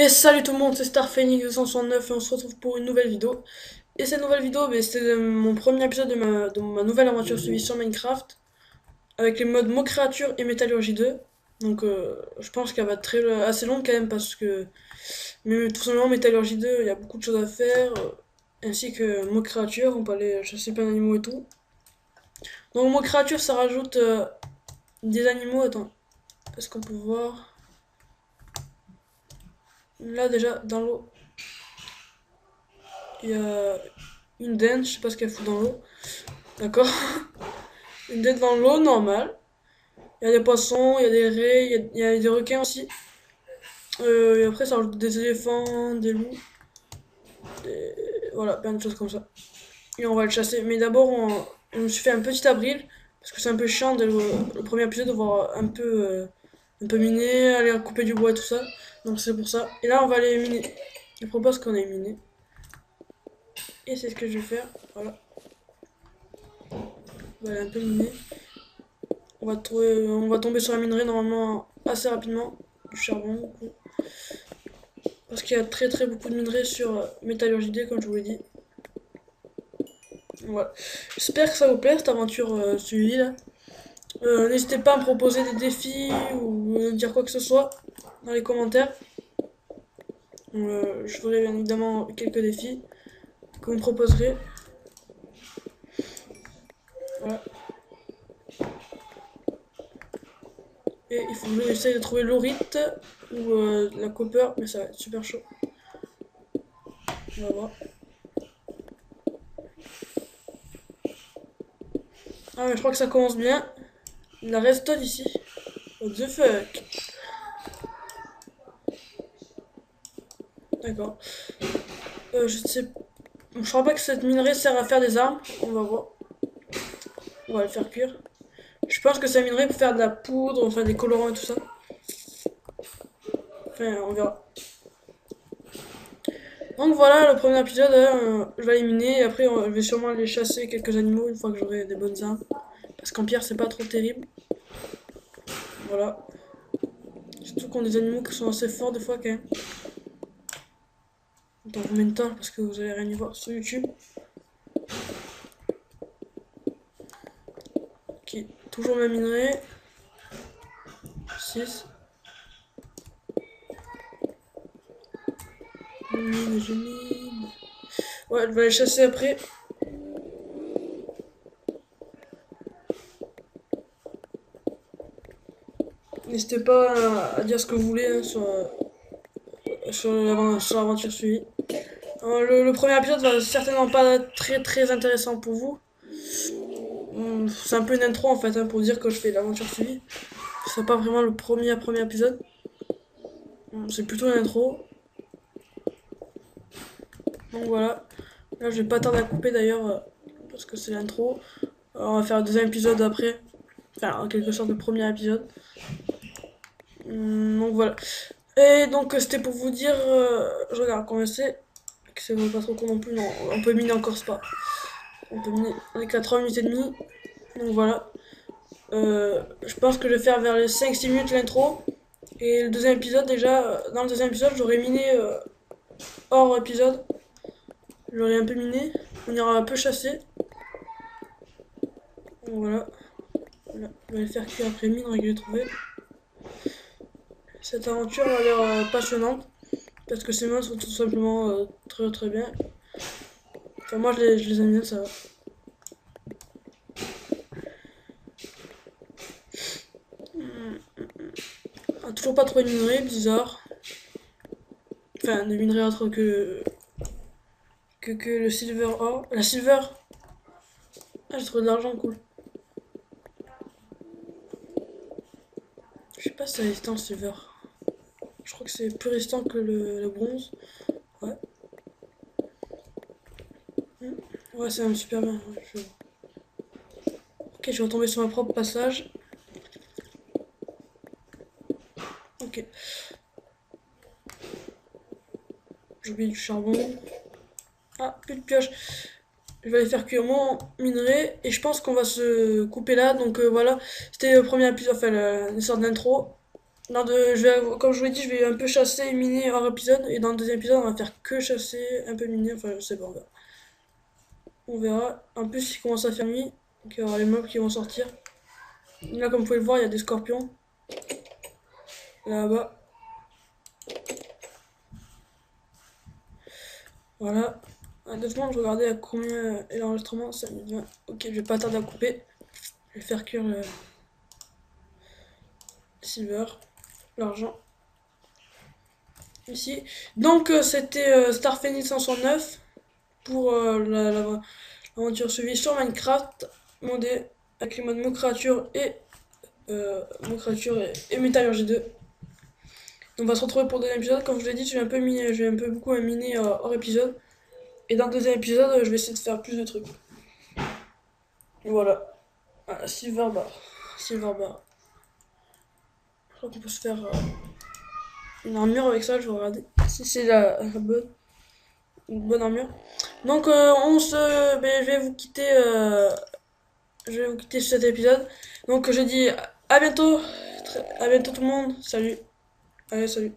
Et salut tout le monde, c'est Starphoenix 269 et on se retrouve pour une nouvelle vidéo. Et cette nouvelle vidéo, c'est mon premier épisode de ma nouvelle aventure suivie sur Minecraft avec les modes Mo Créature et Métallurgie 2. Donc je pense qu'elle va être assez longue quand même parce que mais tout simplement Métallurgie 2, il y a beaucoup de choses à faire ainsi que Mo Créature, on peut aller chasser plein d'animaux et tout. Donc Mo Créature ça rajoute des animaux, attends, est-ce qu'on peut voir là déjà dans l'eau, il y a une dinde, je sais pas ce qu'elle fout dans l'eau. D'accord. Une dinde dans l'eau, normal. Il y a des poissons, il y a des raies, il y a des requins aussi. Et après, ça rajoute des éléphants, des loups, voilà, plein de choses comme ça. Et on va le chasser. Mais d'abord, on me suis fait un petit abril, parce que c'est un peu chiant dès le premier épisode de voir un peu miner, aller couper du bois et tout ça. Donc c'est pour ça. Et là, on va aller miner. Je propose qu'on aille miner. Et c'est ce que je vais faire. Voilà. On va aller un peu miner. On va tomber sur la minerai normalement assez rapidement. Du charbon. Parce qu'il y a très beaucoup de minerais sur Métallurgie D, comme je vous l'ai dit. Voilà. J'espère que ça vous plaît cette aventure suivie là. N'hésitez pas à me proposer des défis ou dire quoi que ce soit dans les commentaires. Je ferai bien évidemment quelques défis que vous me proposerez. Voilà. Et il faut que j'essaye de trouver l'orite ou la copper, mais ça va être super chaud. On va voir. Ah mais je crois que ça commence bien. Il en reste ici. What the fuck. D'accord. Je sais. Je crois pas que cette minerai sert à faire des armes. On va voir. On va le faire cuire. Je pense que ça minerai pour faire de la poudre, enfin des colorants et tout ça. Enfin, on verra. Donc voilà, le premier épisode, je vais éliminer. Et après, je vais sûrement aller chasser quelques animaux une fois que j'aurai des bonnes armes. Parce qu'en pierre, c'est pas trop terrible. Voilà. Surtout qu'on a des animaux qui sont assez forts des fois quand même. Dans combien de temps? Parce que vous allez rien y voir sur YouTube. Ok, toujours ma minerai. 6. Je mine. Ouais, je vais aller chasser après. N'hésitez pas à dire ce que vous voulez hein, sur l'aventure suivie. Le premier épisode va certainement pas être très intéressant pour vous. C'est un peu une intro en fait hein, pour dire que je fais l'aventure suivie. C'est pas vraiment le premier épisode. C'est plutôt une intro. Donc voilà. Là je vais pas tarder à couper d'ailleurs parce que c'est l'intro. On va faire le deuxième épisode après. Enfin en quelque sorte le premier épisode. Donc voilà. Et donc c'était pour vous dire, je regarde combien c'est. Que c'est pas trop con non plus. Non, on peut miner encore, c'est pas. On peut miner avec la 3 minutes et demie. Donc voilà. Je pense que je vais faire vers les 5-6 minutes l'intro. Et le deuxième épisode, déjà, dans le deuxième épisode, j'aurai miné hors épisode. J'aurai un peu miné. On ira un peu chasser. Donc voilà. Voilà. Je vais le faire cuire après mine que j'ai trouvé. Cette aventure a l'air passionnante. Parce que ces modes sont tout simplement très bien. Enfin, moi je les aime bien, ça va. Ah, toujours pas trop de minerais, bizarre. Enfin, de minerais autres que le silver ore. La silver. Ah, j'ai trouvé de l'argent, cool. Je sais pas si c'est résistant le silver. Je crois que c'est plus résistant que le bronze. Ouais. Ouais, c'est super bien. Ok, je vais retomber sur mon propre passage. Ok. J'ai oublié du charbon. Ah, plus de pioche. Je vais aller faire cuire mon minerai. Et je pense qu'on va se couper là. Donc voilà. C'était le premier épisode, enfin une sorte d'intro. Comme je vous l'ai dit, je vais un peu chasser et miner hors épisode. Et dans le deuxième épisode, on va faire que chasser, un peu miner. Enfin, je sais pas, on verra. On verra. En plus, il commence à faire nuit. Donc, il y aura les mobs qui vont sortir. Là, comme vous pouvez le voir, il y a des scorpions. Là-bas. Voilà. À 2 secondes, je regardais à combien est l'enregistrement. Ça me dit, ok, je vais pas tarder à couper. Je vais faire cuire le silver, l'argent. Ici. Donc, c'était Star Phoenix 509 pour l'aventure suivie sur Minecraft, modée avec les modes Mo créature et métallurgie 2. Donc, on va se retrouver pour le deuxième épisode. Comme je vous l'ai dit, je vais un peu beaucoup miner hors épisode. Et dans le deuxième épisode, je vais essayer de faire plus de trucs. Et voilà. Voilà, Silver Bar. Silver Bar. Je crois qu'on peut se faire une armure avec ça, je vais regarder si c'est une bonne armure. Donc je vais vous quitter sur cet épisode. Donc je dis à bientôt, à bientôt tout le monde. Salut. Allez, salut.